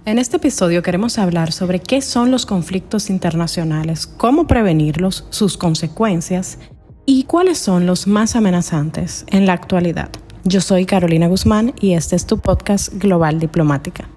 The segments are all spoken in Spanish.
En este episodio queremos hablar sobre qué son los conflictos internacionales, cómo prevenirlos, sus consecuencias y cuáles son los más amenazantes en la actualidad. Yo soy Carolina Guzmán y este es tu podcast Global Diplomática.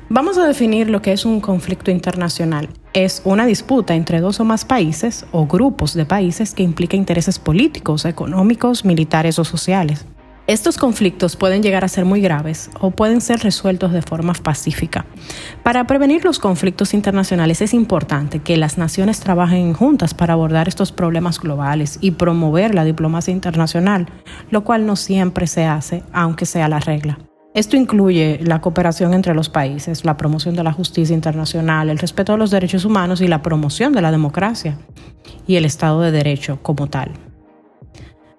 Vamos a definir lo que es un conflicto internacional. Es una disputa entre dos o más países o grupos de países que implica intereses políticos, económicos, militares o sociales. Estos conflictos pueden llegar a ser muy graves o pueden ser resueltos de forma pacífica. Para prevenir los conflictos internacionales es importante que las naciones trabajen juntas para abordar estos problemas globales y promover la diplomacia internacional, lo cual no siempre se hace, aunque sea la regla. Esto incluye la cooperación entre los países, la promoción de la justicia internacional, el respeto a los derechos humanos y la promoción de la democracia y el Estado de Derecho como tal.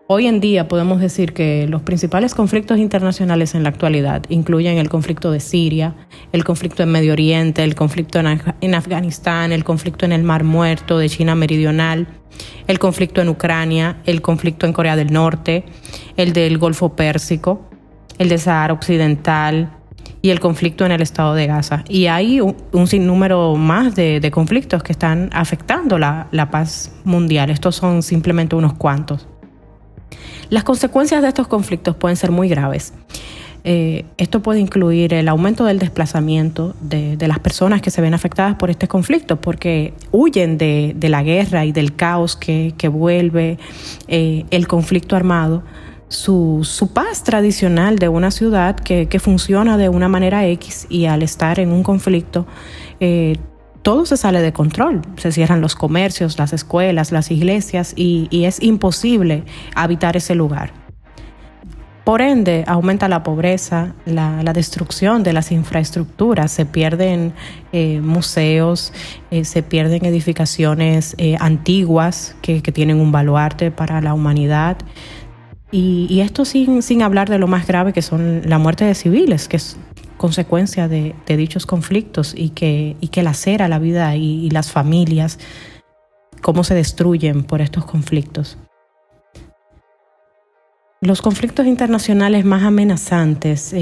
Hoy en día podemos decir que los principales conflictos internacionales en la actualidad incluyen el conflicto de Siria, el conflicto en Medio Oriente, el conflicto en Afganistán, el conflicto en el Mar Muerto de China Meridional, el conflicto en Ucrania, el conflicto en Corea del Norte, el del Golfo Pérsico, el de Sahara Occidental y el conflicto en el estado de Gaza. Y hay un sinnúmero más de conflictos que están afectando la paz mundial. Estos son simplemente unos cuantos. Las consecuencias de estos conflictos pueden ser muy graves. Esto puede incluir el aumento del desplazamiento de las personas que se ven afectadas por este conflicto, porque huyen de la guerra y del caos que vuelve el conflicto armado. Su paz tradicional de una ciudad que funciona de una manera X, y al estar en un conflicto todo se sale de control. Se cierran los comercios, las escuelas, las iglesias y es imposible habitar ese lugar. Por ende, aumenta la pobreza, la destrucción de las infraestructuras, se pierden museos, se pierden edificaciones antiguas que tienen un baluarte para la humanidad. Y esto sin hablar de lo más grave, que son la muerte de civiles, que es consecuencia de dichos conflictos y que lacera la vida y las familias, cómo se destruyen por estos conflictos. Los conflictos internacionales más amenazantes,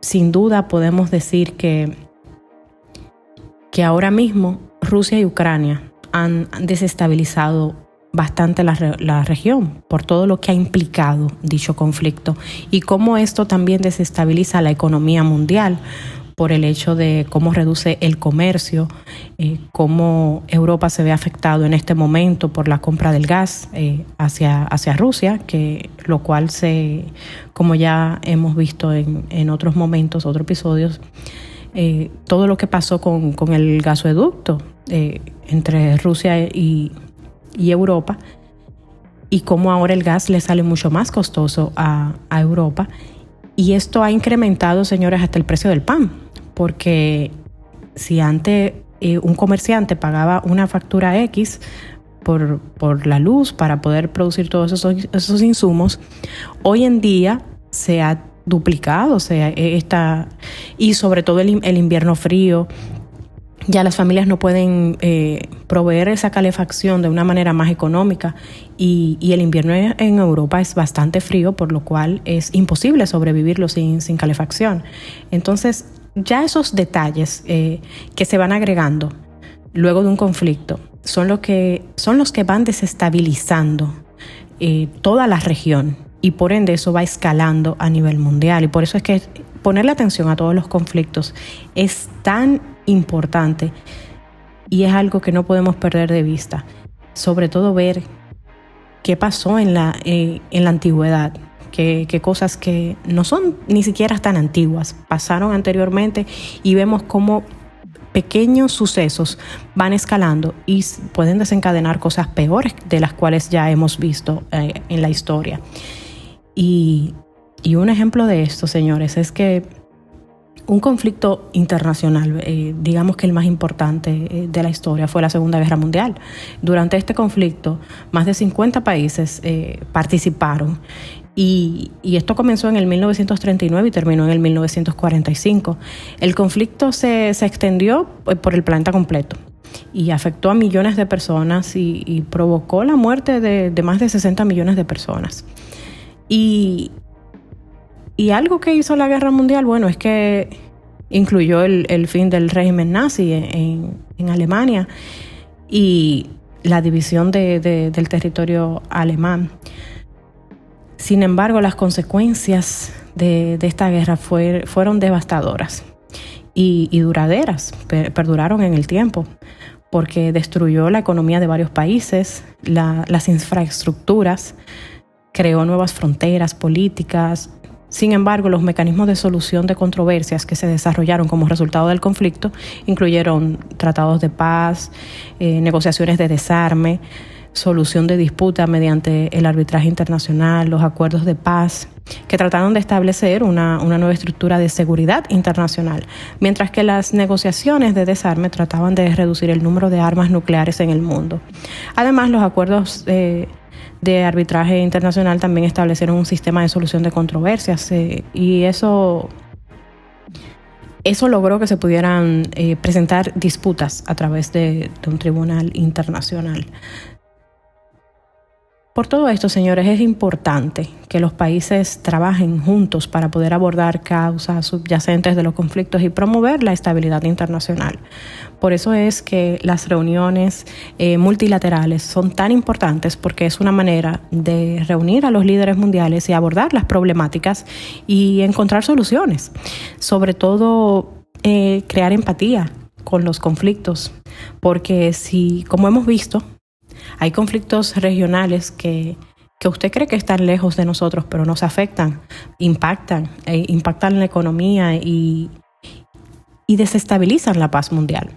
sin duda podemos decir que ahora mismo Rusia y Ucrania han desestabilizado bastante la región por todo lo que ha implicado dicho conflicto y cómo esto también desestabiliza la economía mundial por el hecho de cómo reduce el comercio, cómo Europa se ve afectado en este momento por la compra del gas hacia Rusia, lo cual como ya hemos visto en otros momentos, otros episodios, todo lo que pasó con el gasoducto entre Rusia y Europa, y cómo ahora el gas le sale mucho más costoso a Europa. Y esto ha incrementado, señores, hasta el precio del pan, porque si antes un comerciante pagaba una factura X por la luz para poder producir todos esos insumos, hoy en día se ha duplicado, y sobre todo el invierno frío. Ya las familias no pueden proveer esa calefacción de una manera más económica y el invierno en Europa es bastante frío, por lo cual es imposible sobrevivirlo sin calefacción. Entonces, ya esos detalles que se van agregando luego de un conflicto son los que van desestabilizando toda la región, y por ende eso va escalando a nivel mundial. Y por eso es que ponerle atención a todos los conflictos es tan importante y es algo que no podemos perder de vista. Sobre todo ver qué pasó en la antigüedad, qué cosas que no son ni siquiera tan antiguas pasaron anteriormente, y vemos cómo pequeños sucesos van escalando y pueden desencadenar cosas peores de las cuales ya hemos visto en la historia. Y un ejemplo de esto, señores, es que un conflicto internacional, digamos que el más importante de la historia, fue la Segunda Guerra Mundial. Durante este conflicto, más de 50 países participaron. Y esto comenzó en el 1939 y terminó en el 1945. El conflicto se extendió por el planeta completo. y afectó a millones de personas y provocó la muerte de más de 60 millones de personas. Y algo que hizo la Guerra Mundial, bueno, es que incluyó el fin del régimen nazi en Alemania y la división del territorio alemán. Sin embargo, las consecuencias de esta guerra fueron devastadoras y duraderas, perduraron en el tiempo, porque destruyó la economía de varios países, las infraestructuras, creó nuevas fronteras políticas. Sin embargo, los mecanismos de solución de controversias que se desarrollaron como resultado del conflicto incluyeron tratados de paz, negociaciones de desarme, solución de disputas mediante el arbitraje internacional, los acuerdos de paz, que trataron de establecer una nueva estructura de seguridad internacional, mientras que las negociaciones de desarme trataban de reducir el número de armas nucleares en el mundo. Además, los acuerdos de arbitraje internacional también establecieron un sistema de solución de controversias y eso logró que se pudieran presentar disputas a través de un tribunal internacional. Por todo esto, señores, es importante que los países trabajen juntos para poder abordar causas subyacentes de los conflictos y promover la estabilidad internacional. Por eso es que las reuniones multilaterales son tan importantes, porque es una manera de reunir a los líderes mundiales y abordar las problemáticas y encontrar soluciones. Sobre todo, crear empatía con los conflictos, porque como hemos visto, hay conflictos regionales que usted cree que están lejos de nosotros, pero nos afectan, impactan la economía y desestabilizan la paz mundial.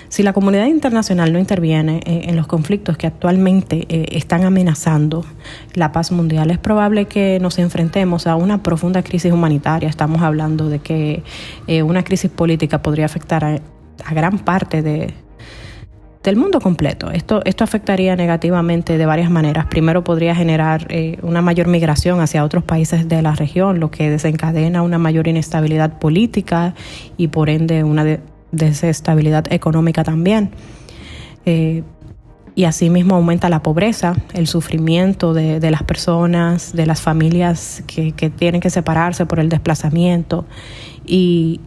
Si la comunidad internacional no interviene en los conflictos que actualmente están amenazando la paz mundial, es probable que nos enfrentemos a una profunda crisis humanitaria. Estamos hablando de que una crisis política podría afectar a gran parte del mundo completo. Esto afectaría negativamente de varias maneras. Primero, podría generar una mayor migración hacia otros países de la región, lo que desencadena una mayor inestabilidad política y por ende una desestabilidad económica también. Y asimismo aumenta la pobreza, el sufrimiento de las personas, de las familias que tienen que separarse por el desplazamiento y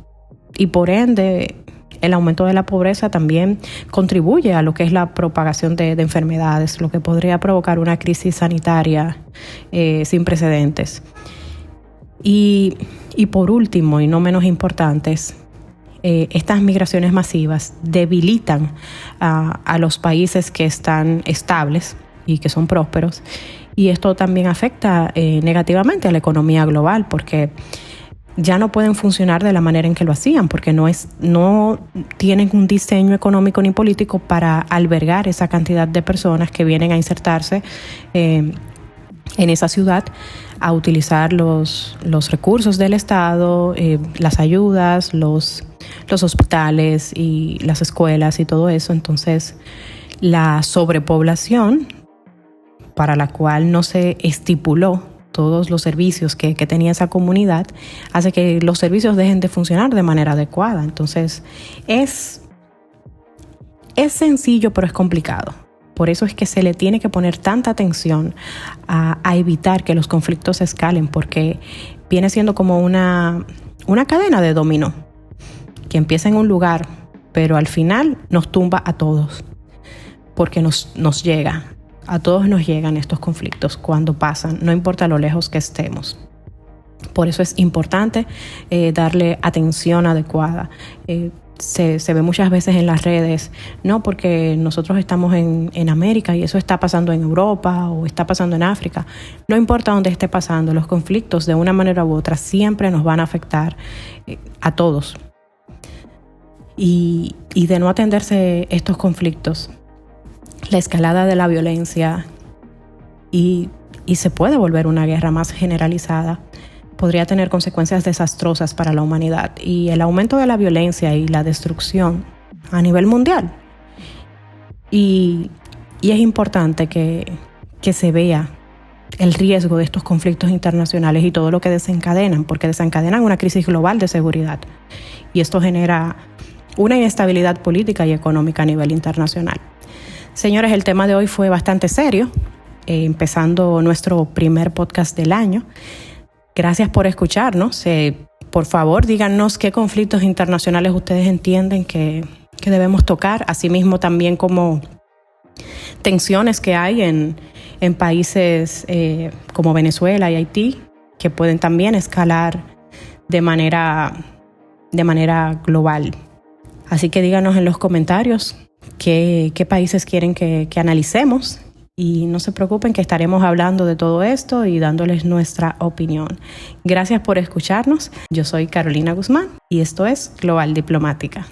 por ende el aumento de la pobreza también contribuye a lo que es la propagación de enfermedades, lo que podría provocar una crisis sanitaria sin precedentes. Y por último, y no menos importantes, estas migraciones masivas debilitan a los países que están estables y que son prósperos, y esto también afecta negativamente a la economía global, porque ya no pueden funcionar de la manera en que lo hacían, porque no tienen un diseño económico ni político para albergar esa cantidad de personas que vienen a insertarse en esa ciudad, a utilizar los recursos del Estado, las ayudas, los hospitales y las escuelas y todo eso. Entonces, la sobrepoblación, para la cual no se estipuló todos los servicios que tenía esa comunidad, hace que los servicios dejen de funcionar de manera adecuada. Entonces, es sencillo, pero es complicado. Por eso es que se le tiene que poner tanta atención a evitar que los conflictos escalen, porque viene siendo como una cadena de dominó, que empieza en un lugar, pero al final nos tumba a todos, porque nos llega. A todos nos llegan estos conflictos cuando pasan, no importa lo lejos que estemos. Por eso es importante darle atención adecuada. Se ve muchas veces en las redes, no, porque nosotros estamos en América y eso está pasando en Europa o está pasando en África. No importa dónde esté pasando, los conflictos de una manera u otra siempre nos van a afectar a todos. Y de no atenderse estos conflictos, la escalada de la violencia y se puede volver una guerra más generalizada, podría tener consecuencias desastrosas para la humanidad y el aumento de la violencia y la destrucción a nivel mundial. Y es importante que se vea el riesgo de estos conflictos internacionales y todo lo que desencadenan, porque desencadenan una crisis global de seguridad. Y esto genera una inestabilidad política y económica a nivel internacional. Señores, el tema de hoy fue bastante serio, empezando nuestro primer podcast del año. Gracias por escucharnos. Por favor, díganos qué conflictos internacionales ustedes entienden que debemos tocar, asimismo también como tensiones que hay en países como Venezuela y Haití, que pueden también escalar de manera global. Así que díganos en los comentarios qué países quieren que analicemos, y no se preocupen que estaremos hablando de todo esto y dándoles nuestra opinión. Gracias por escucharnos. Yo soy Carolina Guzmán y esto es Global Diplomática.